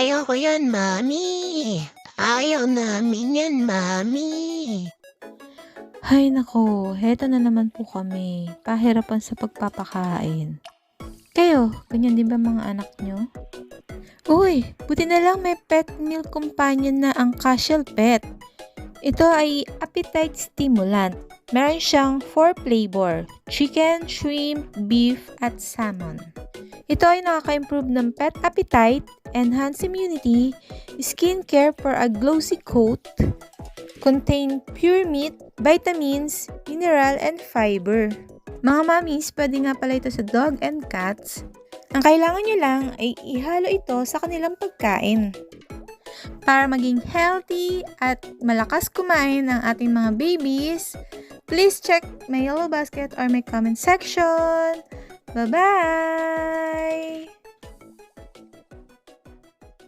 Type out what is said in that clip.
Ayaw ko yan, mami. Ayaw namin yan, mami. Hay nako, heto na naman po kami. Pahirapan sa pagpapakain. Kayo, ganyan din ba mga anak nyo? Uy, buti na lang may pet meal companion na ang Casual Pet. Ito ay appetite stimulant. Meron siyang 4 flavor: chicken, shrimp, beef, at salmon. Ito ay nakaka-improve ng pet appetite, enhance immunity, skin care for a glossy coat, contain pure meat, vitamins, mineral, and fiber. Mga mamis, pwede nga pala ito sa dog and cats. Ang kailangan nyo lang ay ihalo ito sa kanilang pagkain. Para maging healthy at malakas kumain ang ating mga babies, please check my yellow basket or my comment section. Bye-bye!